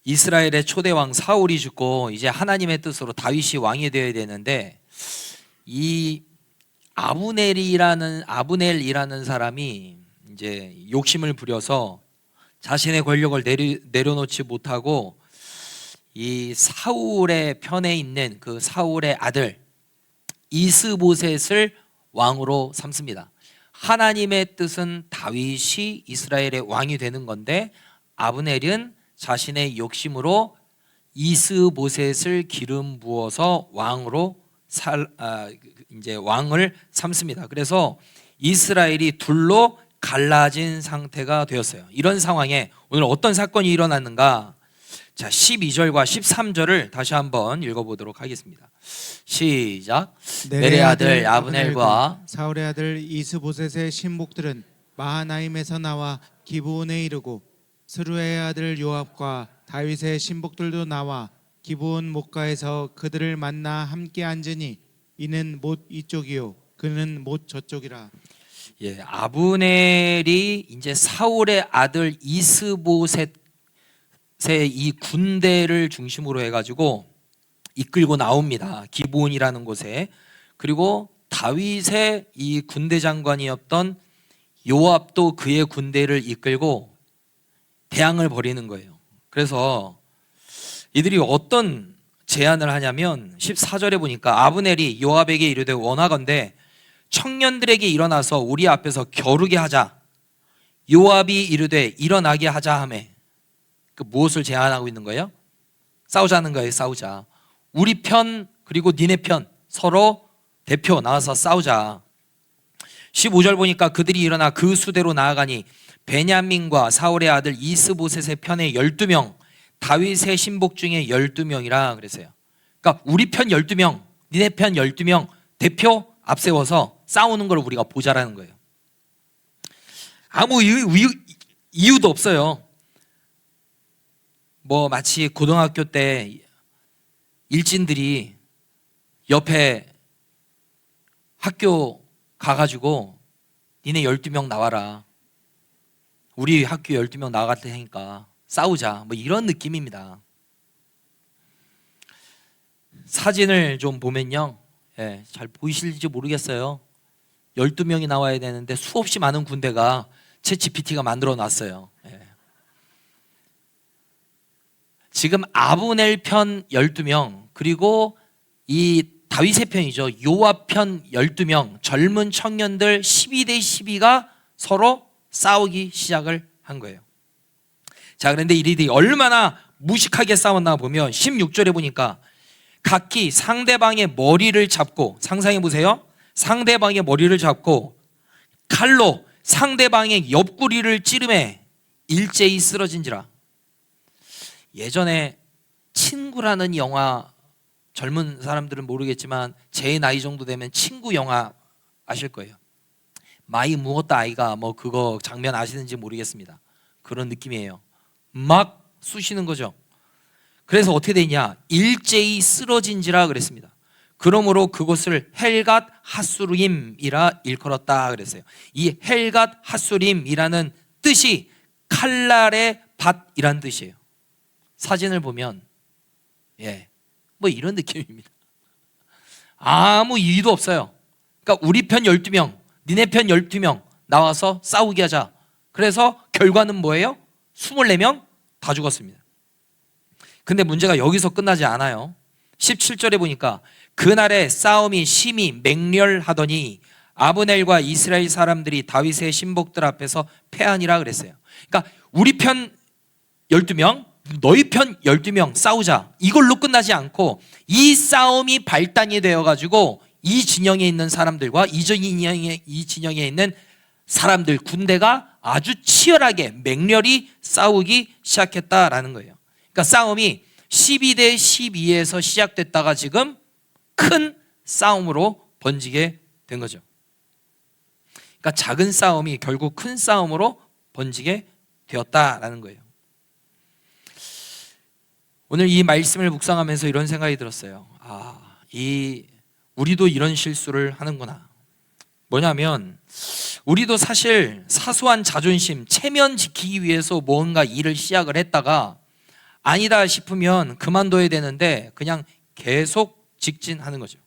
이스라엘의 초대 왕 사울이 죽고 이제 하나님의 뜻으로 다윗이 왕이 되어야 되는데, 이 아브넬이라는 사람이 이제 욕심을 부려서 자신의 권력을 내려놓지 못하고 이 사울의 편에 있는 그 사울의 아들 이스보셋을 왕으로 삼습니다. 하나님의 뜻은 다윗이 이스라엘의 왕이 되는 건데, 아브넬은 자신의 욕심으로 이스보셋을 기름 부어서 이제 왕을 삼습니다. 그래서 이스라엘이 둘로 갈라진 상태가 되었어요. 이런 상황에 오늘 어떤 사건이 일어났는가? 자, 12절과 13절을 다시 한번 읽어보도록 하겠습니다. 시작. 넬의 아들 아브넬과 사울의 아들 이스보셋의 신복들은 마하나임에서 나와 기브온에 이르고, 스루의 아들 요압과 다윗의 신복들도 나와 기브온 목가에서 그들을 만나 함께 앉으니 이는 못 이쪽이요 그는 못 저쪽이라. 아브넬이 이제 사울의 아들 이스보셋의 이 군대를 중심으로 해가지고 이끌고 나옵니다. 기브온이라는 곳에. 그리고 다윗의 이 군대 장관이었던 요압도 그의 군대를 이끌고 대항을 벌이는 거예요. 그래서 이들이 어떤 제안을 하냐면 14절에 보니까 아브넬이 요압에게 이르되, 원하건대 청년들에게 일어나서 우리 앞에서 겨루게 하자. 요압이 이르되 일어나게 하자 하매. 그 무엇을 제안하고 있는 거예요? 싸우자는 거예요. 싸우자. 우리 편 그리고 니네 편 서로 대표 나와서 싸우자. 15절 보니까 그들이 일어나 그 수대로 나아가니 베냐민과 사울의 아들 이스보셋의 편에 12명, 다윗의 신복 중에 12명이라 그랬어요. 그러니까 우리 편 12명, 니네 편 12명 대표 앞세워서 싸우는 걸 우리가 보자라는 거예요. 아무 이유도 없어요. 뭐 마치 고등학교 때 일진들이 옆에 학교 가가지고 니네 12명 나와라, 우리 학교 12명 나갈 테니까 싸우자, 뭐 이런 느낌입니다. 사진을 좀 보면요, 잘 보이실지 모르겠어요. 12명이 나와야 되는데 수없이 많은 군대가 챗GPT가 만들어 놨어요. 지금 아브넬 편 12명, 그리고 이 다윗의 편이죠, 요압 편 12명, 젊은 청년들 12대 12가 서로 싸우기 시작을 한 거예요. 자, 그런데 이들이 얼마나 무식하게 싸웠나 보면 16절에 보니까 각기 상대방의 머리를 잡고, 상상해 보세요. 상대방의 머리를 잡고 칼로 상대방의 옆구리를 찌르매 일제히 쓰러진지라. 예전에 친구라는 영화, 젊은 사람들은 모르겠지만 제 나이 정도 되면 친구 영화 아실 거예요. 마이 무엇다 아이가 뭐 그거 장면 아시는지 모르겠습니다. 그런 느낌이에요. 막 쑤시는 거죠. 그래서 어떻게 되냐, 일제히 쓰러진지라 그랬습니다. 그러므로 그곳을 헬갓 하수림이라 일컬었다 그랬어요. 이 헬갓 하수림이라는 뜻이 칼날의 밭이란 뜻이에요. 사진을 보면 뭐 이런 느낌입니다. 아무 이유도 없어요. 그러니까 우리 편 12명, 니네 편 12명 나와서 싸우게 하자. 그래서 결과는 뭐예요? 24명 다 죽었습니다. 근데 문제가 여기서 끝나지 않아요. 17절에 보니까 그날에 싸움이 심히 맹렬하더니 아브넬과 이스라엘 사람들이 다윗의 신복들 앞에서 패하니라 그랬어요. 그러니까 우리 편 12명, 너희 편 12명 싸우자, 이걸로 끝나지 않고 이 싸움이 발단이 되어가지고 이 진영에 있는 사람들과 이 진영에 있는 사람들, 군대가 아주 치열하게 맹렬히 싸우기 시작했다라는 거예요. 그러니까 싸움이 12대 12에서 시작됐다가 지금 큰 싸움으로 번지게 된 거죠. 그러니까 작은 싸움이 결국 큰 싸움으로 번지게 되었다라는 거예요. 오늘 이 말씀을 묵상하면서 이런 생각이 들었어요. 우리도 이런 실수를 하는구나. 뭐냐면 우리도 사실 사소한 자존심, 체면 지키기 위해서 뭔가 일을 시작을 했다가 아니다 싶으면 그만둬야 되는데 그냥 계속 직진하는 거죠.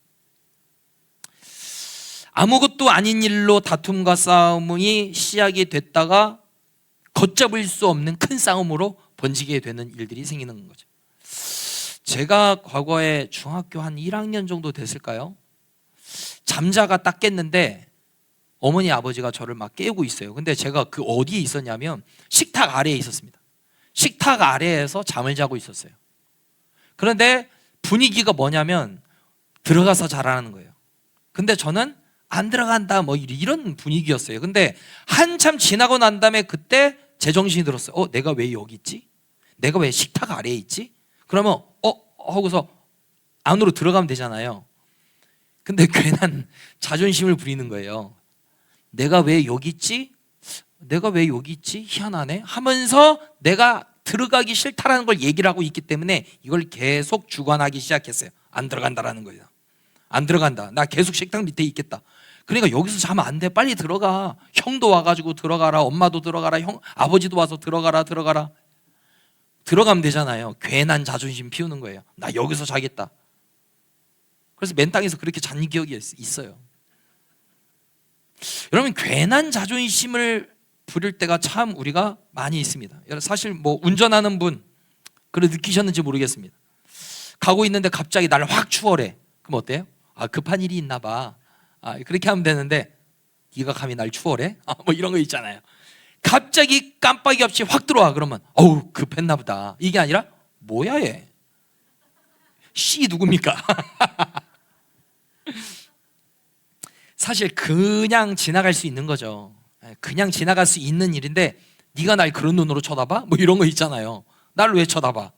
아무것도 아닌 일로 다툼과 싸움이 시작이 됐다가 걷잡을 수 없는 큰 싸움으로 번지게 되는 일들이 생기는 거죠. 제가 과거에 중학교 한 1학년 정도 됐을까요? 잠자가 딱 깼는데 어머니 아버지가 저를 막 깨우고 있어요. 근데 제가 그 어디에 있었냐면 식탁 아래에 있었습니다. 식탁 아래에서 잠을 자고 있었어요. 그런데 분위기가 뭐냐면 들어가서 자라는 거예요. 근데 저는 안 들어간다 뭐 이런 분위기였어요. 근데 한참 지나고 난 다음에 그때 제정신이 들었어요. 내가 왜 여기 있지? 내가 왜 식탁 아래에 있지? 그러면 하고서 안으로 들어가면 되잖아요. 근데 괜한 자존심을 부리는 거예요. 내가 왜 여기 있지? 내가 왜 여기 있지? 희한하네 하면서 내가 들어가기 싫다라는 걸 얘기를 하고 있기 때문에 이걸 계속 주관하기 시작했어요. 안 들어간다라는 거예요. 안 들어간다. 나 계속 식탁 밑에 있겠다. 그러니까 여기서 자면 안 돼. 빨리 들어가. 형도 와가지고 들어가라. 엄마도 들어가라. 아버지도 와서 들어가라. 들어가면 되잖아요. 괜한 자존심 피우는 거예요. 나 여기서 자겠다. 그래서 맨 땅에서 그렇게 잔 기억이 있어요. 여러분, 괜한 자존심을 부릴 때가 참 우리가 많이 있습니다. 사실 뭐 운전하는 분 그걸 느끼셨는지 모르겠습니다. 가고 있는데 갑자기 나를 확 추월해. 그럼 어때요? 급한 일이 있나 봐. 그렇게 하면 되는데 네가 감히 날 추월해? 뭐 이런 거 있잖아요. 갑자기 깜빡이 없이 확 들어와. 그러면 급했나 보다. 이게 아니라 뭐야 얘? 씨 누굽니까? 사실 그냥 지나갈 수 있는 거죠. 그냥 지나갈 수 있는 일인데 네가 날 그런 눈으로 쳐다봐? 뭐 이런 거 있잖아요. 나를 왜 쳐다봐?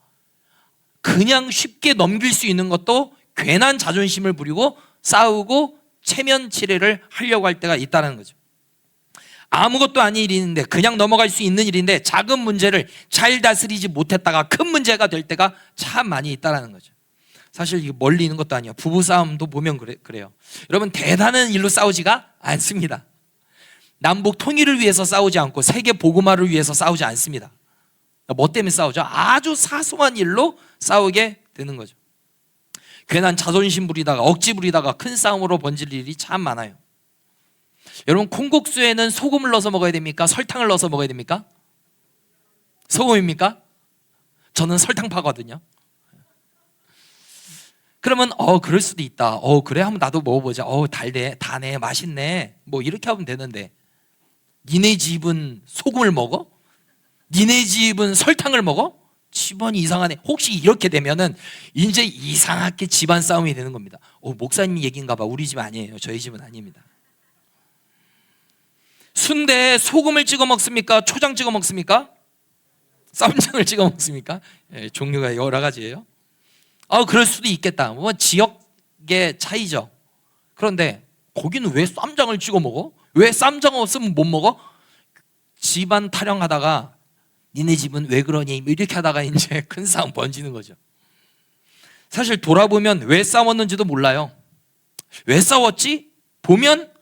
그냥 쉽게 넘길 수 있는 것도 괜한 자존심을 부리고 싸우고 체면치레를 하려고 할 때가 있다는 거죠. 아무것도 아닌 일인데 그냥 넘어갈 수 있는 일인데 작은 문제를 잘 다스리지 못했다가 큰 문제가 될 때가 참 많이 있다는 거죠. 사실 이게 멀리 있는 것도 아니에요. 부부싸움도 보면 그래요. 여러분, 대단한 일로 싸우지가 않습니다. 남북 통일을 위해서 싸우지 않고 세계 복음화를 위해서 싸우지 않습니다. 뭐 때문에 싸우죠? 아주 사소한 일로 싸우게 되는 거죠. 괜한 자존심 부리다가 억지 부리다가 큰 싸움으로 번질 일이 참 많아요. 여러분, 콩국수에는 소금을 넣어서 먹어야 됩니까? 설탕을 넣어서 먹어야 됩니까? 소금입니까? 저는 설탕파거든요. 그러면 그럴 수도 있다. 그래 한번 나도 먹어보자. 달대, 다네, 맛있네. 뭐 이렇게 하면 되는데 니네 집은 소금을 먹어? 니네 집은 설탕을 먹어? 집안이 이상하네. 혹시 이렇게 되면은 이제 이상하게 집안 싸움이 되는 겁니다. 목사님 얘기인가 봐. 우리 집 아니에요. 저희 집은 아닙니다. 순대에 소금을 찍어 먹습니까? 초장 찍어 먹습니까? 쌈장을 찍어 먹습니까? 종류가 여러 가지예요. 그럴 수도 있겠다. 뭐 지역의 차이죠. 그런데 거기는 왜 쌈장을 찍어 먹어? 왜 쌈장 없으면 못 먹어? 집안 타령하다가 니네 집은 왜 그러니? 이렇게 하다가 이제 큰 싸움 번지는 거죠. 사실 돌아보면 왜 싸웠는지도 몰라요. 왜 싸웠지? 보면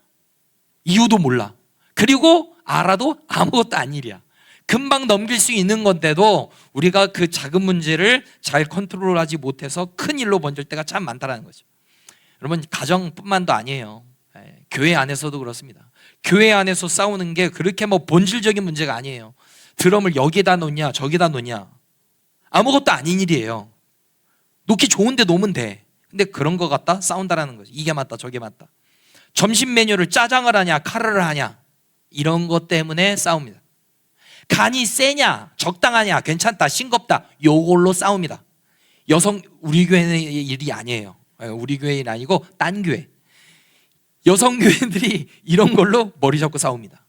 이유도 몰라. 그리고 알아도 아무것도 아닌 일이야. 금방 넘길 수 있는 건데도 우리가 그 작은 문제를 잘 컨트롤하지 못해서 큰 일로 번질 때가 참 많다는 거죠. 여러분, 가정뿐만도 아니에요. 교회 안에서도 그렇습니다. 교회 안에서 싸우는 게 그렇게 뭐 본질적인 문제가 아니에요. 드럼을 여기에다 놓냐 저기에다 놓냐 아무것도 아닌 일이에요. 놓기 좋은데 놓으면 돼. 근데 그런 거 갖다 싸운다라는 거죠. 이게 맞다 저게 맞다. 점심 메뉴를 짜장을 하냐 카레를 하냐 이런 것 때문에 싸웁니다. 간이 세냐 적당하냐 괜찮다 싱겁다 요걸로 싸웁니다. 우리 교회의 일이 아니에요. 우리 교회 일 아니고 딴 교회 여성 교회들이 이런 걸로 머리 잡고 싸웁니다.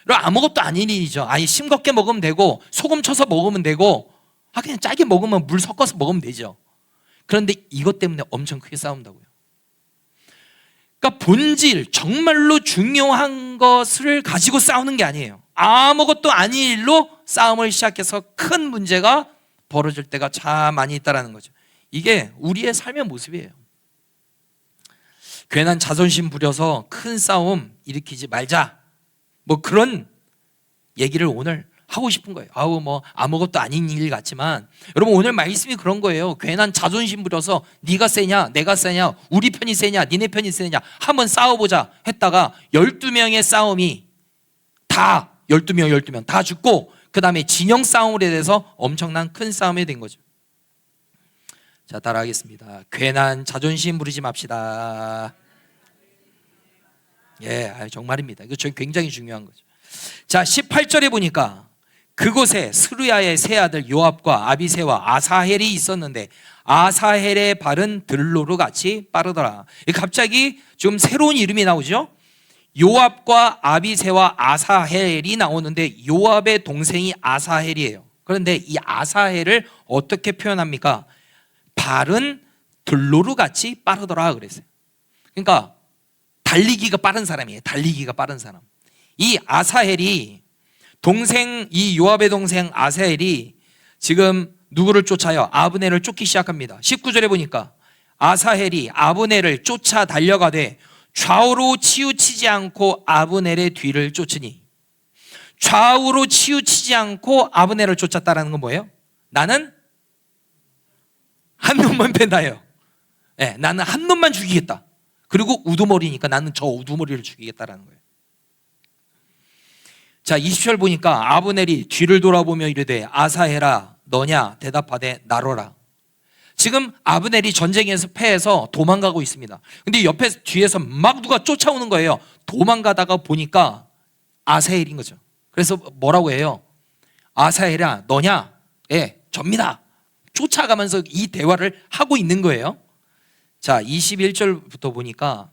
아무것도 아닌 일이죠. 아니 싱겁게 먹으면 되고 소금 쳐서 먹으면 되고 그냥 짜게 먹으면 물 섞어서 먹으면 되죠. 그런데 이것 때문에 엄청 크게 싸운다고요. 그러니까 본질 정말로 중요한 것을 가지고 싸우는 게 아니에요. 아무것도 아닌 일로 싸움을 시작해서 큰 문제가 벌어질 때가 참 많이 있다는 거죠. 이게 우리의 삶의 모습이에요. 괜한 자존심 부려서 큰 싸움 일으키지 말자 뭐 그런 얘기를 오늘 하고 싶은 거예요. 아우 뭐 아무것도 아닌 일 같지만 여러분 오늘 말씀이 그런 거예요. 괜한 자존심 부려서 네가 세냐 내가 세냐 우리 편이 세냐 니네 편이 세냐 한번 싸워보자 했다가 12명의 싸움이 다 12명 다 죽고 그 다음에 진영 싸움으로 돼서 엄청난 큰 싸움이 된 거죠. 자, 따라하겠습니다. 괜한 자존심 부리지 맙시다. 예, 정말입니다. 이거 굉장히 중요한 거죠. 자, 18절에 보니까 그곳에 스루야의 세 아들 요압과 아비새와 아사헬이 있었는데 아사헬의 발은 들로루 같이 빠르더라. 갑자기 좀 새로운 이름이 나오죠. 요압과 아비새와 아사헬이 나오는데 요압의 동생이 아사헬이에요. 그런데 이 아사헬을 어떻게 표현합니까? 발은 들로루 같이 빠르더라 그랬어요. 그러니까 달리기가 빠른 사람이에요. 달리기가 빠른 사람. 이 아사헬이 동생 이 요압의 동생 아사헬이 지금 누구를 쫓아요? 아브넬을 쫓기 시작합니다. 19절에 보니까 아사헬이 아브넬을 쫓아 달려가되 좌우로 치우치지 않고 아브넬의 뒤를 쫓으니 좌우로 치우치지 않고 아브넬을 쫓았다라는 건 뭐예요? 나는 한 놈만 뺀다예요. 네, 나는 한 놈만 죽이겠다. 그리고 우두머리니까 나는 저 우두머리를 죽이겠다라는 거예요. 자, 20절 보니까 아브넬이 뒤를 돌아보며 이르되 아사헬아 너냐 대답하되 나로라. 지금 아브넬이 전쟁에서 패해서 도망가고 있습니다. 근데 옆에 뒤에서 막 누가 쫓아오는 거예요. 도망가다가 보니까 아사헬인 거죠. 그래서 뭐라고 해요? 아사헬아 너냐? 예, 접니다. 쫓아가면서 이 대화를 하고 있는 거예요. 자, 21절부터 보니까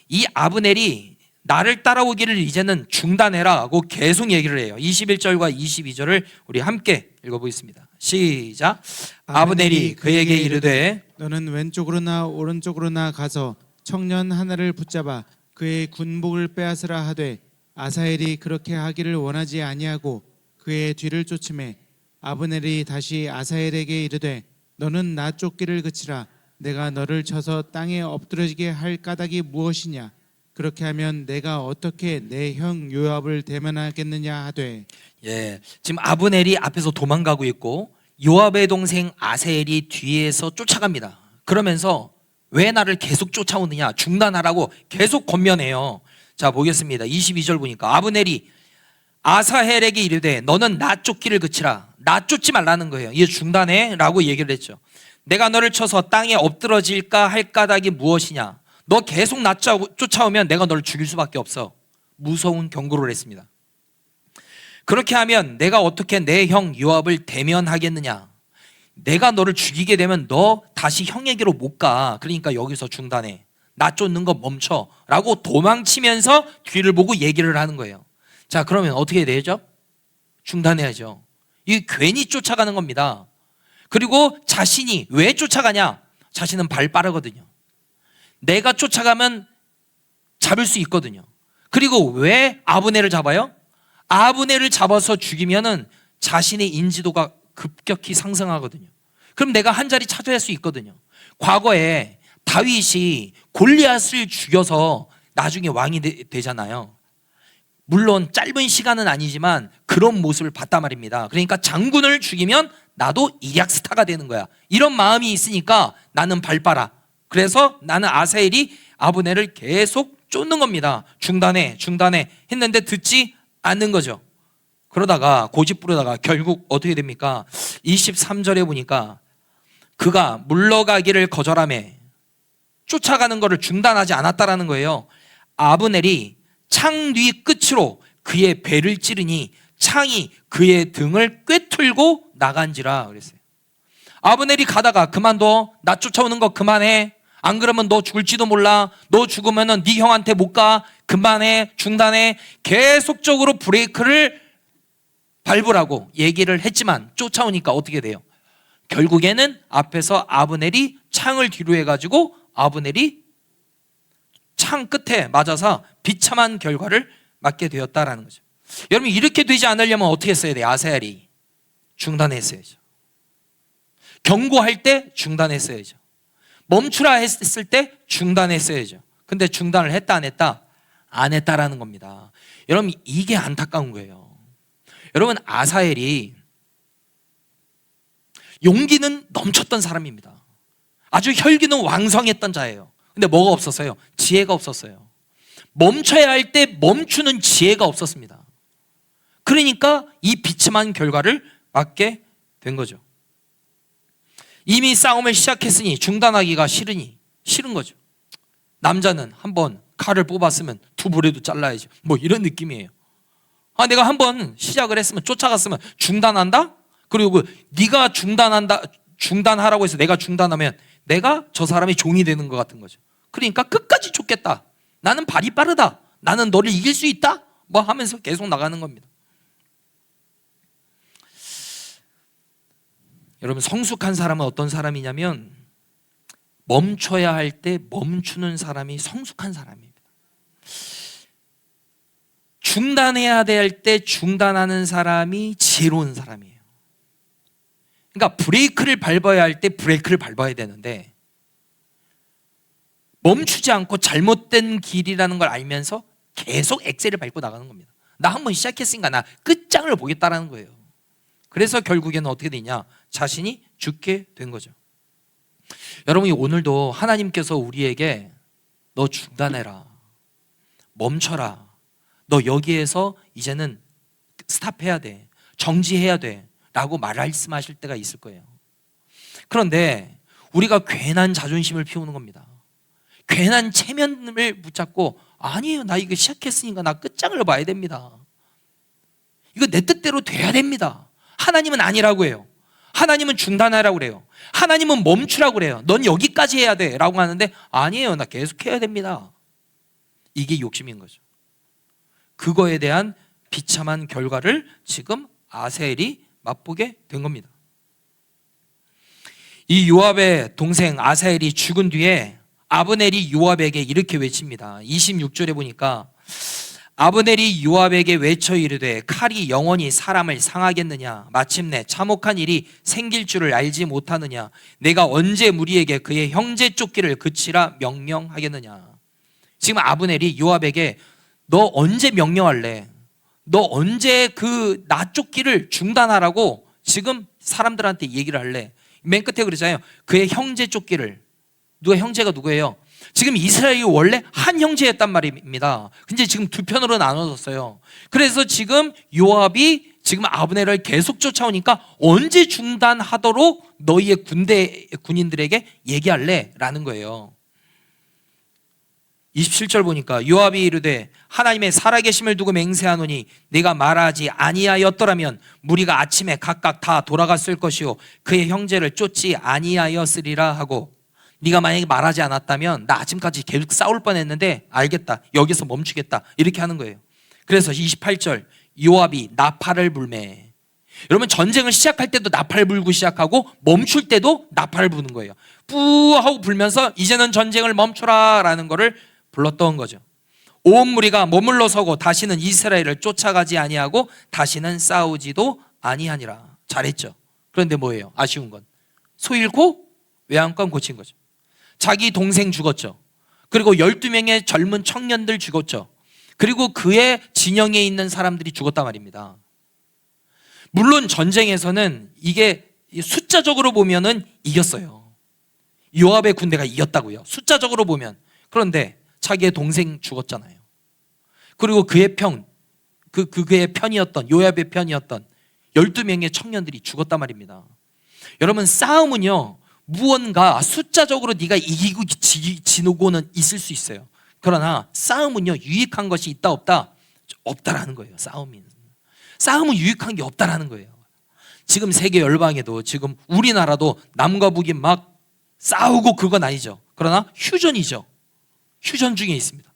이 아브넬이 나를 따라오기를 이제는 중단해라 하고 계속 얘기를 해요. 21절과 22절을 우리 함께 읽어보겠습니다. 시작. 아브넬이 그에게 이르되 너는 왼쪽으로나 오른쪽으로나 가서 청년 하나를 붙잡아 그의 군복을 빼앗으라 하되 아사헬이 그렇게 하기를 원하지 아니하고 그의 뒤를 쫓음에 아브넬이 다시 아사헬에게 이르되 너는 나 쫓기를 그치라. 내가 너를 쳐서 땅에 엎드러지게 할 까닭이 무엇이냐? 그렇게 하면 내가 어떻게 내 형 요압을 대면하겠느냐 하되. 예, 지금 아브넬이 앞에서 도망가고 있고 요압의 동생 아사헬이 뒤에서 쫓아갑니다. 그러면서 왜 나를 계속 쫓아오느냐 중단하라고 계속 권면해요. 자, 보겠습니다. 22절 보니까 아브넬이 아사헬에게 이르되 너는 나 쫓기를 그치라. 나 쫓지 말라는 거예요. 이게 중단해 라고 얘기를 했죠. 내가 너를 쳐서 땅에 엎드러질까 할 까닭이 무엇이냐? 너 계속 나 쫓아오면 내가 너를 죽일 수밖에 없어. 무서운 경고를 했습니다. 그렇게 하면 내가 어떻게 내 형 요압을 대면하겠느냐? 내가 너를 죽이게 되면 너 다시 형에게로 못 가. 그러니까 여기서 중단해. 나 쫓는 거 멈춰 라고 도망치면서 뒤를 보고 얘기를 하는 거예요. 자, 그러면 어떻게 되죠? 중단해야죠. 이 괜히 쫓아가는 겁니다. 그리고 자신이 왜 쫓아가냐? 자신은 발 빠르거든요. 내가 쫓아가면 잡을 수 있거든요. 그리고 왜 아브넬을 잡아요? 아브넬을 잡아서 죽이면은 자신의 인지도가 급격히 상승하거든요. 그럼 내가 한 자리 차지할 수 있거든요. 과거에 다윗이 골리앗을 죽여서 나중에 왕이 되잖아요. 물론 짧은 시간은 아니지만 그런 모습을 봤단 말입니다. 그러니까 장군을 죽이면 나도 일약 스타가 되는 거야. 이런 마음이 있으니까 나는 발빠라. 그래서 나는 아사헬이 아브넬을 계속 쫓는 겁니다. 중단해 했는데 듣지 않는 거죠. 그러다가 고집 부르다가 결국 어떻게 됩니까? 23절에 보니까 그가 물러가기를 거절하며 쫓아가는 것을 중단하지 않았다라는 거예요. 아브넬이 창 뒤 끝으로 그의 배를 찌르니 창이 그의 등을 꿰뚫고 나간지라 그랬어요. 아브넬이 가다가 그만둬. 나 쫓아오는 거 그만해. 안 그러면 너 죽을지도 몰라. 너 죽으면은 네 형한테 못 가. 그만해. 중단해. 계속적으로 브레이크를 밟으라고 얘기를 했지만 쫓아오니까 어떻게 돼요? 결국에는 앞에서 아브넬이 창을 뒤로 해가지고 아브넬이 창 끝에 맞아서 비참한 결과를 맞게 되었다라는 거죠. 여러분, 이렇게 되지 않으려면 어떻게 했어야 돼요? 아사헬이 중단했어야죠. 경고할 때 중단했어야죠. 멈추라 했을 때 중단했어야죠. 근데 중단을 했다 안 했다? 안 했다라는 겁니다. 여러분, 이게 안타까운 거예요. 여러분, 아사엘이 용기는 넘쳤던 사람입니다. 아주 혈기는 왕성했던 자예요. 근데 뭐가 없었어요? 지혜가 없었어요. 멈춰야 할 때 멈추는 지혜가 없었습니다. 그러니까 이 비참한 결과를 맞게 된 거죠. 이미 싸움을 시작했으니 중단하기가 싫은 거죠. 남자는 한번 칼을 뽑았으면 두 볼에도 잘라야지, 뭐 이런 느낌이에요. 내가 한번 시작을 했으면, 쫓아갔으면 중단한다? 그리고 네가 중단하라고 해서 내가 중단하면 내가 저 사람의 종이 되는 것 같은 거죠. 그러니까 끝까지 쫓겠다, 나는 발이 빠르다, 나는 너를 이길 수 있다, 뭐 하면서 계속 나가는 겁니다. 여러분, 성숙한 사람은 어떤 사람이냐면 멈춰야 할 때 멈추는 사람이 성숙한 사람입니다. 중단해야 될 때 중단하는 사람이 지혜로운 사람이에요. 그러니까 브레이크를 밟아야 할 때 브레이크를 밟아야 되는데 멈추지 않고 잘못된 길이라는 걸 알면서 계속 엑셀을 밟고 나가는 겁니다. 나 한번 시작했으니까 나 끝장을 보겠다라는 거예요. 그래서 결국에는 어떻게 되냐? 자신이 죽게 된 거죠. 여러분이 오늘도 하나님께서 우리에게 너 중단해라, 멈춰라, 너 여기에서 이제는 스탑해야 돼, 정지해야 돼 라고 말씀하실 때가 있을 거예요. 그런데 우리가 괜한 자존심을 피우는 겁니다. 괜한 체면을 붙잡고, 아니에요, 나 이거 시작했으니까 나 끝장을 봐야 됩니다, 이거 내 뜻대로 돼야 됩니다. 하나님은 아니라고 해요. 하나님은 중단하라고 그래요. 하나님은 멈추라고 그래요. 넌 여기까지 해야 돼 라고 하는데, 아니에요, 나 계속 해야 됩니다. 이게 욕심인 거죠. 그거에 대한 비참한 결과를 지금 아사엘이 맛보게 된 겁니다. 이 요압의 동생 아사엘이 죽은 뒤에 아브넬이 요압에게 이렇게 외칩니다. 26절에 보니까 아브넬이 요압에게 외쳐 이르되 칼이 영원히 사람을 상하겠느냐? 마침내 참혹한 일이 생길 줄을 알지 못하느냐? 내가 언제 무리에게 그의 형제 쫓기를 그치라 명령하겠느냐? 지금 아브넬이 요압에게 너 언제 명령할래? 너 언제 그 나 쫓기를 중단하라고 지금 사람들한테 얘기를 할래? 맨 끝에 그러잖아요. 그의 형제 쫓기를. 누가 형제가 누구예요? 지금 이스라엘이 원래 한 형제였단 말입니다. 근데 지금 두 편으로 나눠졌어요. 그래서 지금 요압이 지금 아브넬을 계속 쫓아오니까 언제 중단하도록 너희의 군인들에게 얘기할래? 라는 거예요. 27절 보니까 요압이 이르되 하나님의 살아계심을 두고 맹세하노니 네가 말하지 아니하였더라면 무리가 아침에 각각 다 돌아갔을 것이요 그의 형제를 쫓지 아니하였으리라 하고, 네가 만약에 말하지 않았다면 나 아침까지 계속 싸울 뻔했는데 알겠다, 여기서 멈추겠다, 이렇게 하는 거예요. 그래서 28절 요압이 나팔을 불매. 여러분, 전쟁을 시작할 때도 나팔 불고 시작하고 멈출 때도 나팔을 부는 거예요. 뿌 하고 불면서 이제는 전쟁을 멈춰라 라는 거를 불렀던 거죠. 온 무리가 머물러 서고 다시는 이스라엘을 쫓아가지 아니하고 다시는 싸우지도 아니하니라. 잘했죠. 그런데 뭐예요? 아쉬운 건 소 잃고 외양간 고친 거죠. 자기 동생 죽었죠. 그리고 12명의 젊은 청년들 죽었죠. 그리고 그의 진영에 있는 사람들이 죽었단 말입니다. 물론 전쟁에서는 이게 숫자적으로 보면은 이겼어요. 요압의 군대가 이겼다고요, 숫자적으로 보면. 그런데 자기의 동생 죽었잖아요. 그리고 그의 그의 편이었던, 요압의 편이었던 12명의 청년들이 죽었단 말입니다. 여러분, 싸움은요, 무언가 숫자적으로 네가 이기고 지고는 있을 수 있어요. 그러나 싸움은요, 유익한 것이 있다 없다? 없다라는 거예요. 싸움은 유익한 게 없다라는 거예요. 지금 세계 열방에도 지금 우리나라도 남과 북이 막 싸우고 그건 아니죠. 그러나 휴전이죠. 휴전 중에 있습니다.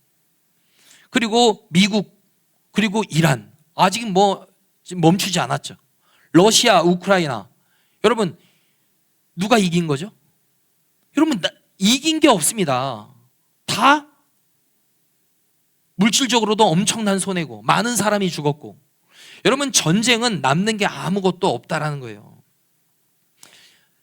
그리고 미국, 그리고 이란, 아직 지금 멈추지 않았죠. 러시아, 우크라이나. 여러분, 누가 이긴 거죠? 여러분, 이긴 게 없습니다. 다 물질적으로도 엄청난 손해고 많은 사람이 죽었고. 여러분, 전쟁은 남는 게 아무것도 없다라는 거예요.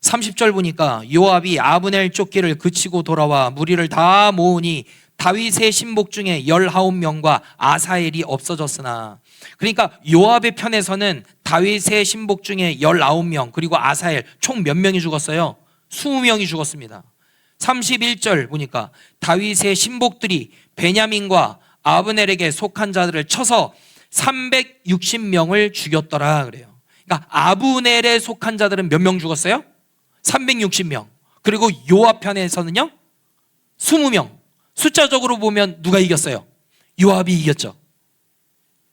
30절 보니까 요압이 아브넬 쫓기를 그치고 돌아와 무리를 다 모으니 다윗의 신복 중에 19명과 아사엘이 없어졌으나 그러니까 요압의 편에서는 다윗의 신복 중에 19명 그리고 아사엘 총 몇 명이 죽었어요? 20명이 죽었습니다. 31절 보니까 다윗의 신복들이 베냐민과 아브넬에게 속한 자들을 쳐서 360명을 죽였더라 그래요. 그러니까 아브넬에 속한 자들은 몇 명 죽었어요? 360명. 그리고 요압 편에서는요 20명. 숫자적으로 보면 누가 이겼어요? 요압이 이겼죠.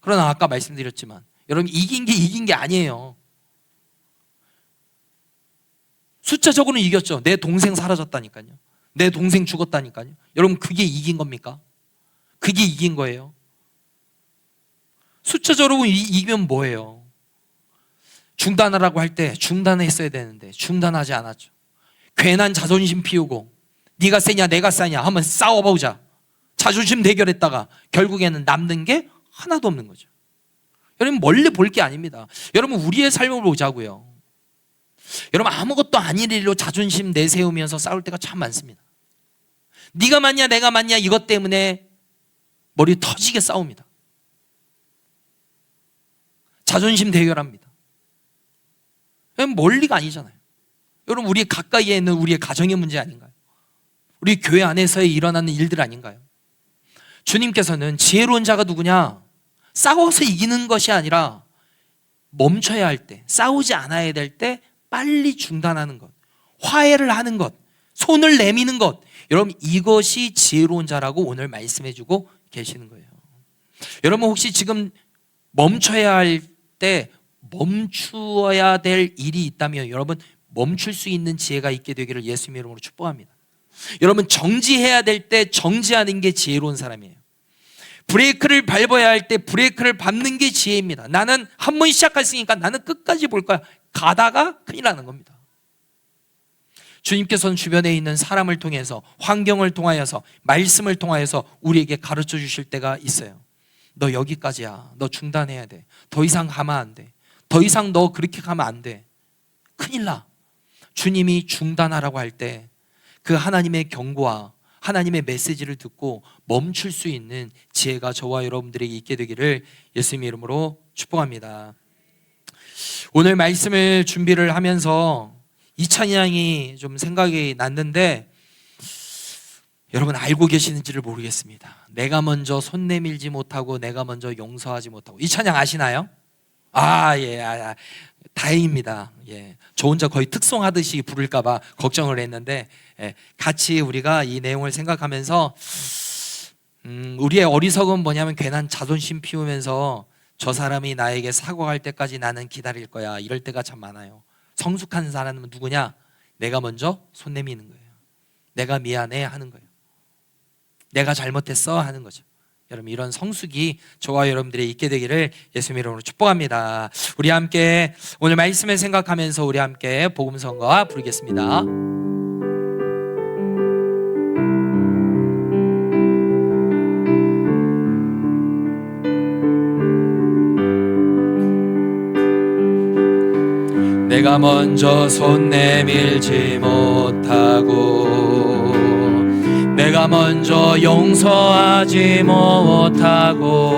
그러나 아까 말씀드렸지만 여러분 이긴 게 아니에요. 숫자적으로는 이겼죠. 내 동생 사라졌다니까요. 내 동생 죽었다니까요. 여러분 그게 이긴 겁니까? 그게 이긴 거예요. 숫자적으로 이기면 뭐예요? 중단하라고 할 때 중단했어야 되는데 중단하지 않았죠. 괜한 자존심 피우고 네가 세냐 내가 세냐 한번 싸워보자. 자존심 대결했다가 결국에는 남는 게 하나도 없는 거죠. 여러분 멀리 볼 게 아닙니다. 여러분 우리의 삶을 보자고요. 여러분 아무것도 아닌 일로 자존심 내세우면서 싸울 때가 참 많습니다. 네가 맞냐 내가 맞냐 이것 때문에 머리 터지게 싸웁니다. 자존심 대결합니다. 여러분 멀리가 아니잖아요. 여러분 우리 가까이에 있는 우리의 가정의 문제 아닌가요? 우리 교회 안에서 일어나는 일들 아닌가요? 주님께서는 지혜로운 자가 누구냐? 싸워서 이기는 것이 아니라 멈춰야 할 때, 싸우지 않아야 될 때 빨리 중단하는 것, 화해를 하는 것, 손을 내미는 것. 여러분 이것이 지혜로운 자라고 오늘 말씀해주고 계시는 거예요. 여러분 혹시 지금 멈춰야 할 때 멈추어야 될 일이 있다면 여러분 멈출 수 있는 지혜가 있게 되기를 예수님의 이름으로 축복합니다. 여러분 정지해야 될 때 정지하는 게 지혜로운 사람이에요. 브레이크를 밟아야 할 때 브레이크를 밟는 게 지혜입니다. 나는 한 번 시작했으니까 나는 끝까지 볼 거야. 가다가 큰일 나는 겁니다. 주님께서는 주변에 있는 사람을 통해서 환경을 통하여서 말씀을 통하여서 우리에게 가르쳐 주실 때가 있어요. 너 여기까지야. 너 중단해야 돼. 더 이상 가면 안 돼. 더 이상 너 그렇게 가면 안 돼. 큰일 나. 주님이 중단하라고 할 때 그 하나님의 경고와 하나님의 메시지를 듣고 멈출 수 있는 지혜가 저와 여러분들에게 있게 되기를 예수님의 이름으로 축복합니다. 오늘 말씀을 준비를 하면서 이 찬양이 좀 생각이 났는데 여러분 알고 계시는지를 모르겠습니다. 내가 먼저 손 내밀지 못하고 내가 먼저 용서하지 못하고. 이 찬양 아시나요? 예, 다행입니다. 예, 저 혼자 거의 특송하듯이 부를까봐 걱정을 했는데 같이 우리가 이 내용을 생각하면서 우리의 어리석은 뭐냐면 괜한 자존심 피우면서 저 사람이 나에게 사과할 때까지 나는 기다릴 거야 이럴 때가 참 많아요. 성숙한 사람은 누구냐? 내가 먼저 손 내미는 거예요. 내가 미안해 하는 거예요. 내가 잘못했어 하는 거죠. 여러분 이런 성숙이 저와 여러분들이 있게 되기를 예수님 이름으로 축복합니다. 우리 함께 오늘 말씀을 생각하면서 우리 함께 복음성가 부르겠습니다. 내가 먼저 손 내밀지 못하고 내가 먼저 용서하지 못하고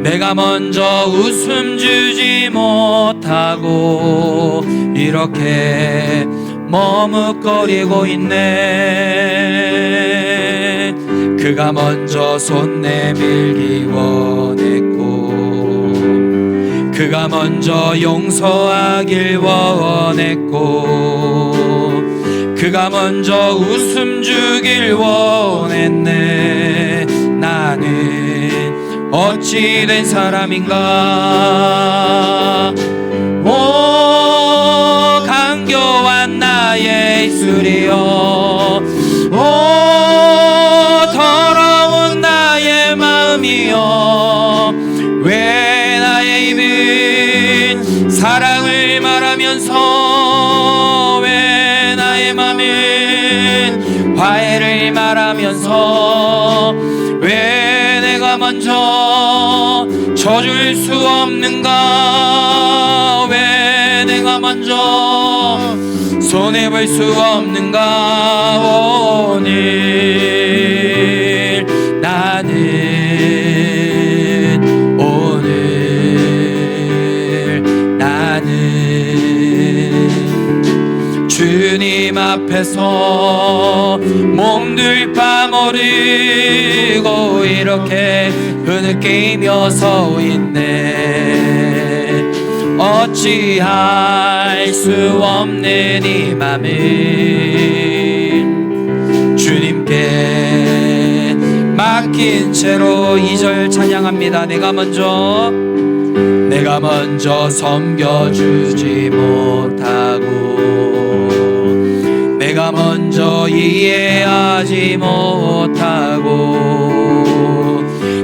내가 먼저 웃음 주지 못하고 이렇게 머뭇거리고 있네. 그가 먼저 손 내밀기 원했고 그가 먼저 용서하길 원했고 그가 먼저 웃음 주길 원했네. 나는 어찌 된 사람인가. 오 강교한 나의 입술이여 오 더러운 나의 마음이여 왜 나의 입은 사랑을 말하면서 왜 나의 맘은 화해를 말하면서 왜 내가 먼저 져줄 수 없는가. 왜 내가 먼저 손해볼 수 없는가. 오늘 나는 앞에서 몸둘 바 모르고 이렇게 흐느끼며 서 있네. 어찌할 수 없는 이 맘은 주님께 맡긴 채로 2절 찬양합니다. 내가 먼저 섬겨주지 못하고 내가 먼저 이해하지 못하고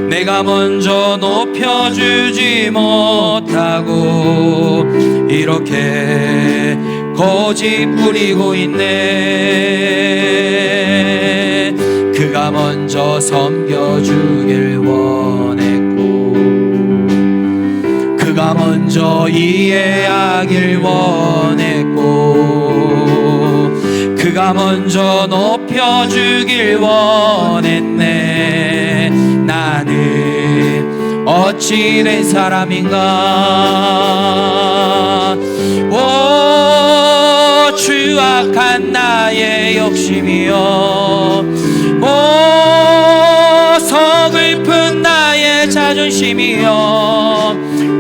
내가 먼저 높여주지 못하고 이렇게 고집 부리고 있네. 그가 먼저 섬겨주길 원했고 그가 먼저 이해하길 원했고 그가 먼저 높여주길 원했네. 나는 어찌 된 사람인가. 오 추악한 나의 욕심이여, 오 서글픈 나의 자존심이여,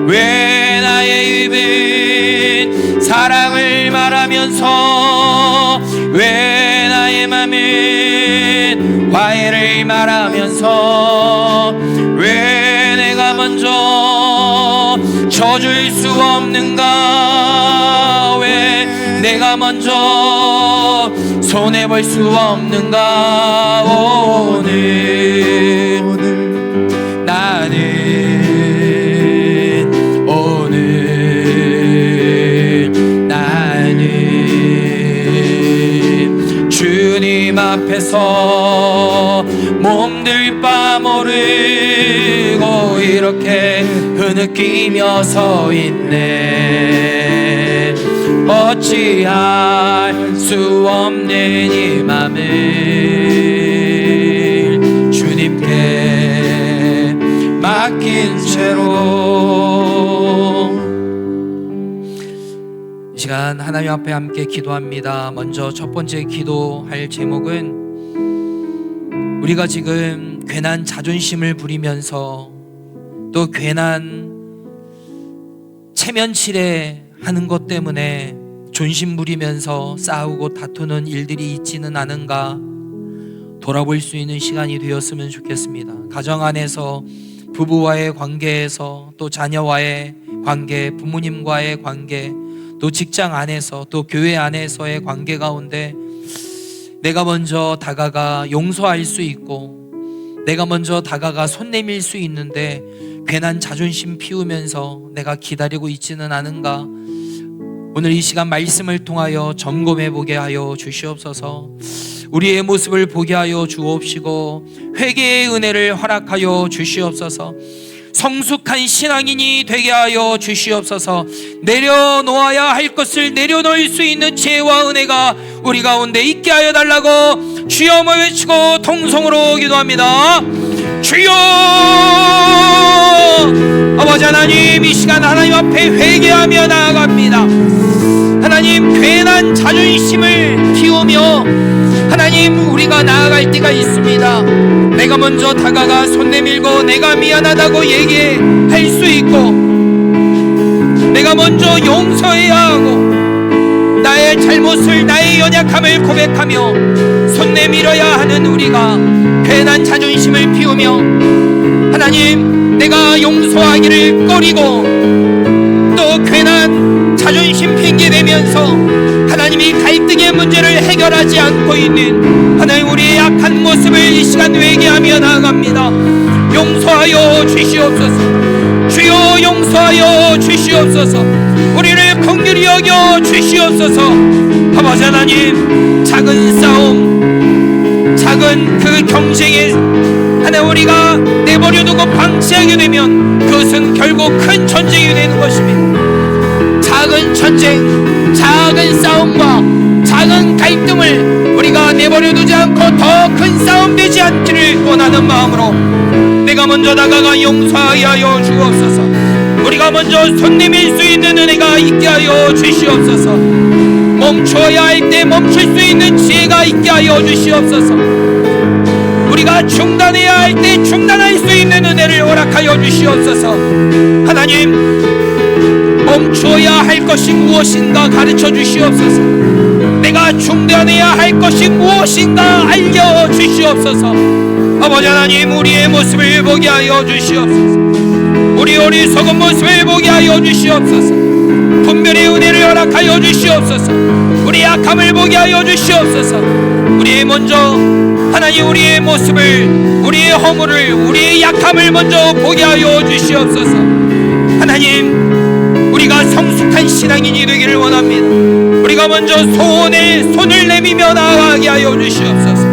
왜 나의 입은 사랑을 말하면서 왜 나의 맘은 화해를 말하면서 왜 내가 먼저 져줄 수 없는가. 왜 내가 먼저 손해볼 수 없는가. 오늘 나는 주님 앞에서 몸둘 바 모르고 이렇게 흐느끼며 서 있네. 어찌할 수 없는 이 맘을 주님께 맡긴 채로 이 시간 하나님 앞에 함께 기도합니다. 먼저 첫 번째 기도할 제목은 우리가 지금 괜한 자존심을 부리면서 또 괜한 체면치레 하는 것 때문에 존심 부리면서 싸우고 다투는 일들이 있지는 않은가 돌아볼 수 있는 시간이 되었으면 좋겠습니다. 가정 안에서 부부와의 관계에서 또 자녀와의 관계, 부모님과의 관계, 또 직장 안에서 또 교회 안에서의 관계 가운데 내가 먼저 다가가 용서할 수 있고 내가 먼저 다가가 손 내밀 수 있는데 괜한 자존심 피우면서 내가 기다리고 있지는 않은가. 오늘 이 시간 말씀을 통하여 점검해 보게 하여 주시옵소서. 우리의 모습을 보게 하여 주옵시고 회개의 은혜를 허락하여 주시옵소서. 성숙한 신앙인이 되게 하여 주시옵소서. 내려놓아야 할 것을 내려놓을 수 있는 지혜와 은혜가 우리 가운데 있게 하여 달라고 주여 외치고 통성으로 기도합니다. 주여! 아버지 하나님, 이 시간 하나님 앞에 회개하며 나아갑니다. 하나님, 괜한 자존심을 피우며 하나님 우리가 나아갈 때가 있습니다. 내가 먼저 다가가 손 내밀고 내가 미안하다고 얘기할 수 있고 내가 먼저 용서해야 하고 나의 잘못을 나의 연약함을 고백하며 손 내밀어야 하는 우리가 괜한 자존심을 피우며 하나님 내가 용서하기를 꺼리고 또 괜한 자존심 핑계대면서 하나님이 갈등의 문제를 해결하지 않고 있는 하나님 우리의 약한 모습을 이 시간 회개하며 나아갑니다. 용서하여 주시옵소서. 주여 용서하여 주시옵소서. 우리를 긍휼히 여겨 주시옵소서. 아버지 하나님, 작은 싸움, 작은 그 경쟁에 하나 우리가 내버려두고 방치하게 되면 그것은 결국 큰 전쟁이 되는 것입니다. 작은 전쟁, 작은 싸움과 작은 갈등을 우리가 내버려두지 않고 더 큰 싸움 되지 않기를 원하는 마음으로 내가 먼저 다가가 용서하여 주옵소서. 우리가 먼저 손 내밀 수 있는 은혜가 있게 하여 주시옵소서. 멈춰야 할 때 멈출 수 있는 지혜가 있게 하여 주시옵소서. 우리가 중단해야 할 때 중단할 수 있는 은혜를 허락하여 주시옵소서. 하나님, 멈춰야 할 것이 무엇인가 가르쳐 주시옵소서. 내가 중단해야 할 것이 무엇인가 알려 주시옵소서. 아버지 하나님, 우리의 모습을 보게 하여 주시옵소서. 우리 어리석은 모습을 보게 하여 주시옵소서. 분별의 은혜를 허락하여 주시옵소서. 우리의 약함을 보게 하여 주시옵소서. 우리의 먼저 하나님, 우리의 모습을, 우리의 허물을, 우리의 약함을 먼저 보게 하여 주시옵소서. 하나님, 우리가 성숙한 신앙인이 되기를 원합니다. 우리가 먼저 손을 내밀며 나아가게 하여 주시옵소서.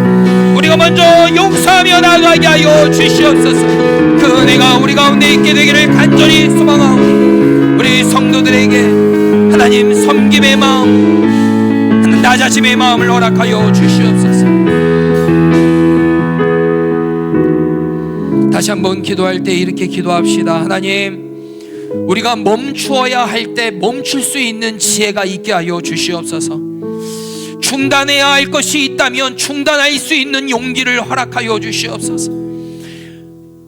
우리가 먼저 용서하며 나아가게 하여 주시옵소서. 그 은혜가 우리 가운데 있게 되기를 간절히 소망하오니 우리 성도들에게 하나님 섬김의 마음, 낮아짐의 마음을 허락하여 주시옵소서. 다시 한번 기도할 때 이렇게 기도합시다. 하나님, 우리가 멈추어야 할 때 멈출 수 있는 지혜가 있게 하여 주시옵소서. 중단해야 할 것이 있다면 중단할 수 있는 용기를 허락하여 주시옵소서.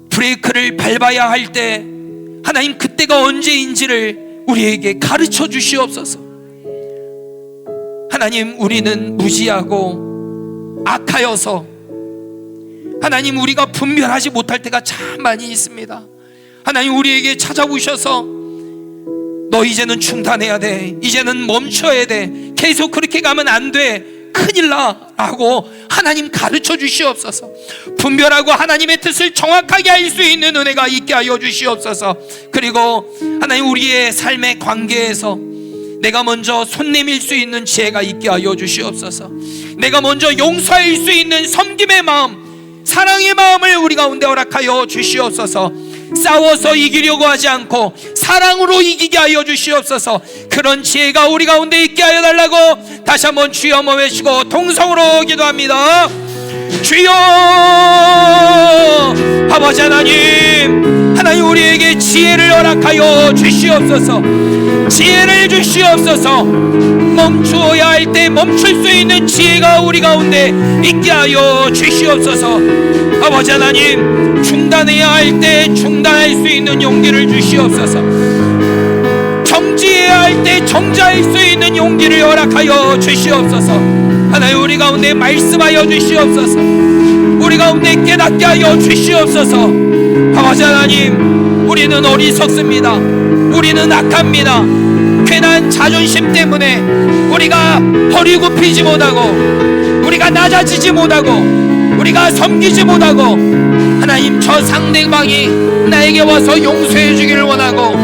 브레이크를 밟아야 할 때 하나님, 그때가 언제인지를 우리에게 가르쳐 주시옵소서. 하나님, 우리는 무지하고 악하여서 하나님, 우리가 분별하지 못할 때가 참 많이 있습니다. 하나님, 우리에게 찾아오셔서 너 이제는 중단해야 돼, 이제는 멈춰야 돼, 계속 그렇게 가면 안 돼, 큰일 나 라고 하나님 가르쳐 주시옵소서. 분별하고 하나님의 뜻을 정확하게 알 수 있는 은혜가 있게 하여 주시옵소서. 그리고 하나님, 우리의 삶의 관계에서 내가 먼저 손 내밀 수 있는 지혜가 있게 하여 주시옵소서. 내가 먼저 용서할 수 있는 섬김의 마음, 사랑의 마음을 우리 가운데 허락하여 주시옵소서. 싸워서 이기려고 하지 않고 사랑으로 이기게 하여 주시옵소서. 그런 지혜가 우리 가운데 있게 하여 달라고 다시 한번 주여 한번 외치고 동성으로 기도합니다. 주여, 아버지 하나님, 하나님 우리에게 지혜를 허락하여 주시옵소서. 지혜를 주시옵소서. 멈추어야 할 때 멈출 수 있는 지혜가 우리 가운데 있게 하여 주시옵소서. 아버지 하나님, 중단해야 할 때 중단할 수 있는 용기를 주시옵소서. 정지해야 할 때 정지할 수 있는 용기를 허락하여 주시옵소서. 하나님, 우리 가운데 말씀하여 주시옵소서. 우리 가운데 깨닫게 하여 주시옵소서. 아버지 하나님, 우리는 어리석습니다. 우리는 악합니다. 괜한 자존심 때문에 우리가 허리 굽히지 못하고, 우리가 낮아지지 못하고, 우리가 섬기지 못하고, 하나님, 저 상대방이 나에게 와서 용서해 주기를 원하고,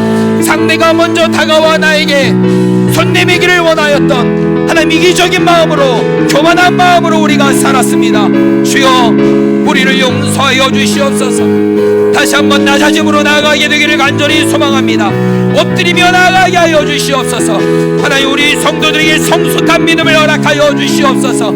상대가 먼저 다가와 나에게 손 내밀기를 원하였던 하나님, 이기적인 마음으로, 교만한 마음으로 우리가 살았습니다. 주여, 우리를 용서하여 주시옵소서. 다시 한번 낮아짐으로 나아가게 되기를 간절히 소망합니다. 엎드리며 나아가게 하여 주시옵소서. 하나님, 우리 성도들에게 성숙한 믿음을 허락하여 주시옵소서.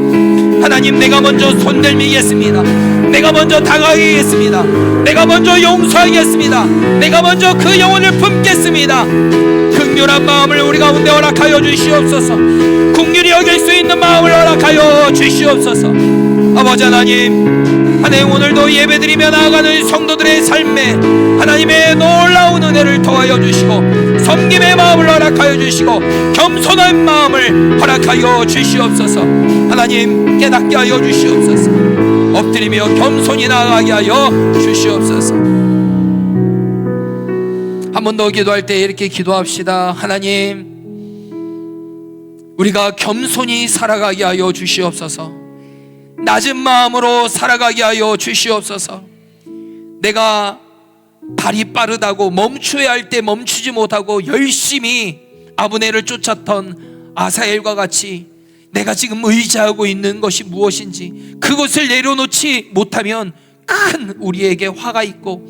하나님, 내가 먼저 손 내밀겠습니다. 내가 먼저 다가가겠습니다. 내가 먼저 용서하겠습니다. 내가 먼저 그 영혼을 품겠습니다. 긍휼한 마음을 우리 가운데 허락하여 주시옵소서. 긍휼히 여길 수 있는 마음을 허락하여 주시옵소서. 아버지 하나님, 하나님, 오늘도 예배드리며 나아가는 성도들의 삶에 하나님의 놀라운 은혜를 더하여 주시고, 섬김의 마음을 허락하여 주시고, 겸손한 마음을 허락하여 주시옵소서. 하나님, 깨닫게 하여 주시옵소서. 엎드리며 겸손히 나아가게 하여 주시옵소서. 한 번 더 기도할 때 이렇게 기도합시다. 하나님, 우리가 겸손히 살아가게 하여 주시옵소서. 낮은 마음으로 살아가게 하여 주시옵소서. 내가 발이 빠르다고 멈춰야 할 때 멈추지 못하고 열심히 아브넬을 쫓았던 아사엘과 같이 내가 지금 의지하고 있는 것이 무엇인지 그것을 내려놓지 못하면 큰 우리에게 화가 있고,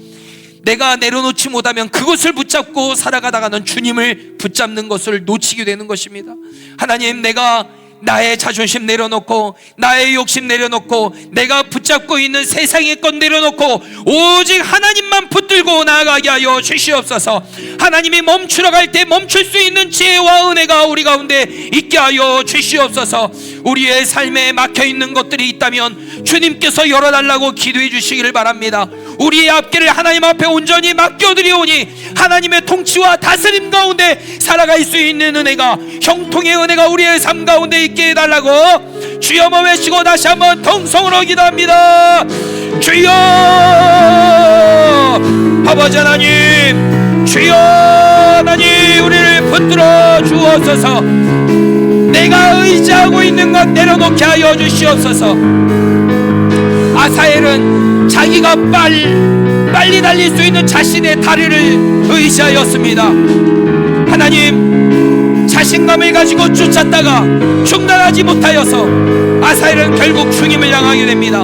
내가 내려놓지 못하면 그것을 붙잡고 살아가다가는 주님을 붙잡는 것을 놓치게 되는 것입니다. 하나님, 내가 나의 자존심 내려놓고 나의 욕심 내려놓고 내가 붙잡고 있는 세상의 것 내려놓고 오직 하나님만 붙들고 나아가게 하여 주시옵소서. 하나님이 멈추러 갈 때 멈출 수 있는 지혜와 은혜가 우리 가운데 있게 하여 주시옵소서. 우리의 삶에 막혀있는 것들이 있다면 주님께서 열어달라고 기도해 주시기를 바랍니다. 우리의 앞길을 하나님 앞에 온전히 맡겨드리오니 하나님의 통치와 다스림 가운데 살아갈 수 있는 은혜가, 형통의 은혜가 우리의 삶 가운데 있게 해달라고 주여 한번 외치고 다시 한번 통성으로 기도합니다. 주여 아버지 하나님, 주여 하나님, 우리를 붙들어 주옵소서. 내가 의지하고 있는 것 내려놓게 하여 주시옵소서. 아사엘은 자기가 빨리 달릴 수 있는 자신의 다리를 의지하였습니다. 하나님, 자신감을 가지고 쫓았다가 중단하지 못하여서 아사엘은 결국 죽임을 당하게 됩니다.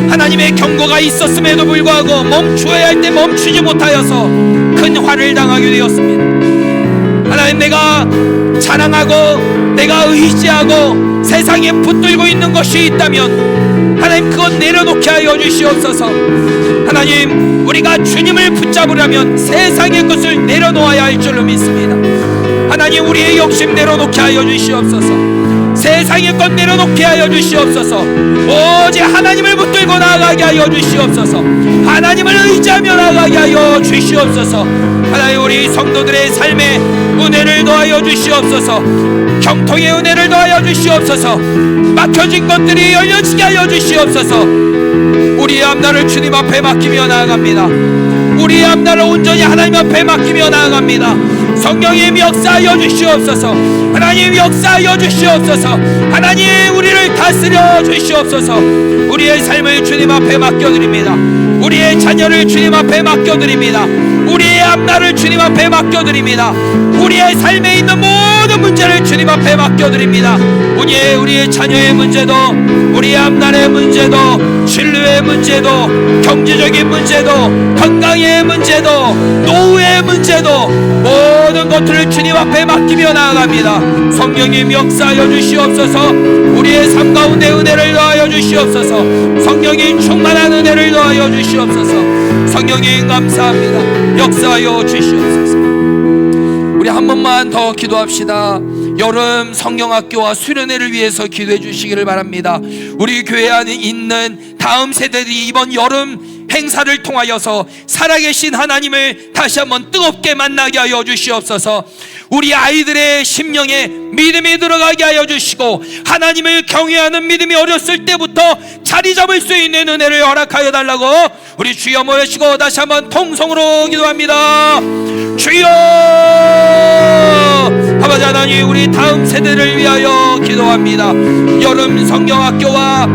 하나님의 경고가 있었음에도 불구하고 멈추어야 할 때 멈추지 못하여서 큰 화를 당하게 되었습니다. 하나님, 내가 자랑하고 내가 의지하고 세상에 붙들고 있는 것이 있다면 하나님 그것 내려놓게 하여 주시옵소서. 하나님, 우리가 주님을 붙잡으려면 세상의 것을 내려놓아야 할 줄로 믿습니다. 하나님, 우리의 욕심 내려놓게 하여 주시옵소서. 세상의 것 내려놓게 하여 주시옵소서. 오직 하나님을 붙들고 나아가게 하여 주시옵소서. 하나님을 의지하며 나아가게 하여 주시옵소서. 하나님, 우리 성도들의 삶에 은혜를 더하여 주시옵소서. 경통의 은혜를 더하여 주시옵소서. 막혀진 것들이 열려지게 하여 주시옵소서. 우리의 앞날을 주님 앞에 맡기며 나아갑니다. 우리의 앞날을 온전히 하나님 앞에 맡기며 나아갑니다. 성령님 역사하여 주시옵소서. 하나님 역사하여 주시옵소서. 하나님, 우리를 다스려 주시옵소서. 우리의 삶을 주님 앞에 맡겨드립니다. 우리의 자녀를 주님 앞에 맡겨드립니다. 우리의 앞날을 주님 앞에 맡겨드립니다. 우리의 삶에 있는 모든 문제를 주님 앞에 맡겨드립니다. 우리의 자녀의 문제도, 우리의 앞날의 문제도, 진로의 문제도, 경제적인 문제도, 건강의 문제도, 노후의 문제도, 모든 것들을 주님 앞에 맡기며 나아갑니다. 성령님 역사하여 주시옵소서. 우리의 삶 가운데 은혜를 더하여 주시옵소서. 성령님 충만한 은혜를 더하여 주시옵소서. 성령님 감사합니다. 역사하여 주시옵소서. 우리 한 번만 더 기도합시다. 여름 성경학교와 수련회를 위해서 기도해 주시기를 바랍니다. 우리 교회 안에 있는 다음 세대들이 이번 여름 행사를 통하여서 살아계신 하나님을 다시 한번 뜨겁게 만나게 하여 주시옵소서. 우리 아이들의 심령에 믿음이 들어가게 하여 주시고 하나님을 경외하는 믿음이 어렸을 때부터 자리 잡을 수 있는 은혜를 허락하여 달라고 우리 주여 모시고 다시 한번 통성으로 기도합니다. 주여 아버지 하나님, 우리 다음 세대를 위하여 기도합니다. 여름 성경학교와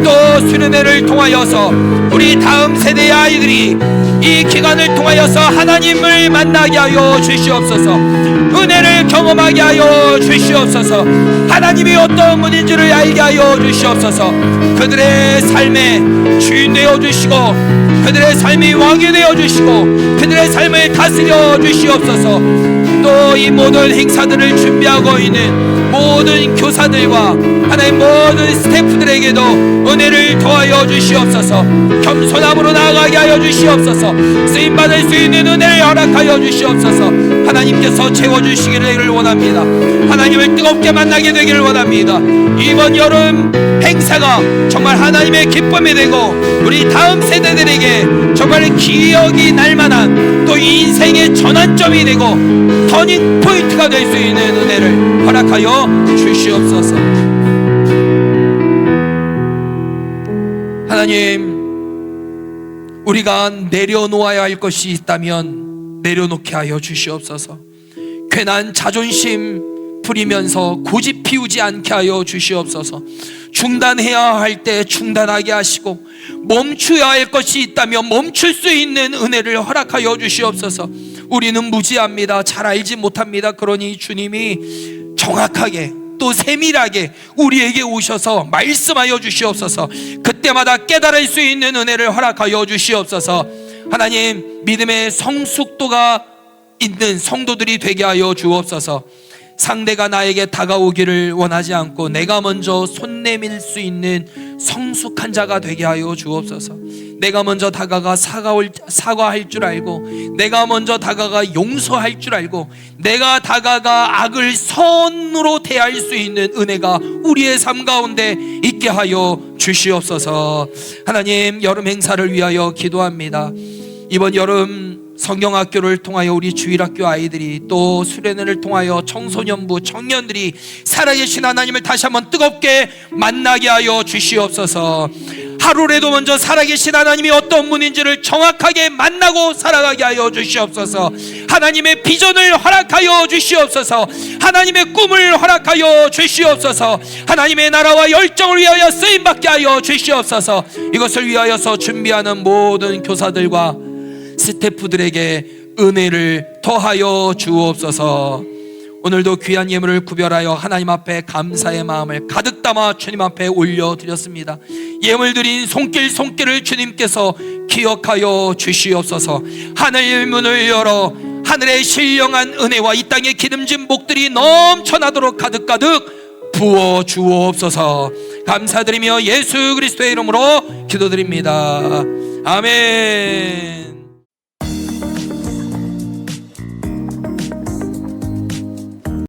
또 수련회를 통하여서 우리 다음 세대의 아이들이 이 기간을 통하여서 하나님을 만나게 하여 주시옵소서. 은혜를 경험하게 하여 주시옵소서. 하나님이 어떤 분인지를 알게 하여 주시옵소서. 그들의 삶에 주인 되어 주시고 그들의 삶이 왕이 되어 주시고 그들의 삶을 다스려 주시옵소서. 또 이 모든 행사들을 준비하고 있는 모든 교사들과 하나님 모든 스태프들에게도 은혜를 더하여 주시옵소서. 겸손함으로 나아가게 하여 주시옵소서. 쓰임받을 수 있는 은혜를 허락하여 주시옵소서. 하나님께서 채워주시기를 원합니다. 하나님을 뜨겁게 만나게 되기를 원합니다. 이번 여름 행사가 정말 하나님의 기쁨이 되고 우리 다음 세대들에게 정말 기억이 날만한 또 인생의 전환점이 되고 터닝 포인트가 될 수 있는 은혜를 허락하여 주시옵소서. 하나님, 우리가 내려놓아야 할 것이 있다면 내려놓게 하여 주시옵소서. 괜한 자존심 부리면서 고집 피우지 않게 하여 주시옵소서. 중단해야 할 때 중단하게 하시고 멈춰야 할 것이 있다면 멈출 수 있는 은혜를 허락하여 주시옵소서. 우리는 무지합니다. 잘 알지 못합니다. 그러니 주님이 정확하게 또 세밀하게 우리에게 오셔서 말씀하여 주시옵소서. 그때마다 깨달을 수 있는 은혜를 허락하여 주시옵소서. 하나님, 믿음의 성숙도가 있는 성도들이 되게 하여 주옵소서. 상대가 나에게 다가오기를 원하지 않고 내가 먼저 손 내밀 수 있는 성숙한 자가 되게 하여 주옵소서. 내가 먼저 다가가 사과할 줄 알고, 내가 먼저 다가가 용서할 줄 알고, 내가 다가가 악을 선으로 대할 수 있는 은혜가 우리의 삶 가운데 있게 하여 주시옵소서. 하나님, 여름 행사를 위하여 기도합니다. 이번 여름 성경학교를 통하여 우리 주일학교 아이들이, 또 수련회를 통하여 청소년부 청년들이 살아계신 하나님을 다시 한번 뜨겁게 만나게 하여 주시옵소서. 하루라도 먼저 살아계신 하나님이 어떤 분인지를 정확하게 만나고 살아가게 하여 주시옵소서. 하나님의 비전을 허락하여 주시옵소서. 하나님의 꿈을 허락하여 주시옵소서. 하나님의 나라와 열정을 위하여 쓰임받게 하여 주시옵소서. 이것을 위하여서 준비하는 모든 교사들과 스태프들에게 은혜를 더하여 주옵소서. 오늘도 귀한 예물을 구별하여 하나님 앞에 감사의 마음을 가득 담아 주님 앞에 올려드렸습니다. 예물 드린 손길을 주님께서 기억하여 주시옵소서. 하늘 문을 열어 하늘의 신령한 은혜와 이 땅의 기름진 복들이 넘쳐나도록 가득가득 부어 주옵소서. 감사드리며 예수 그리스도의 이름으로 기도드립니다. 아멘.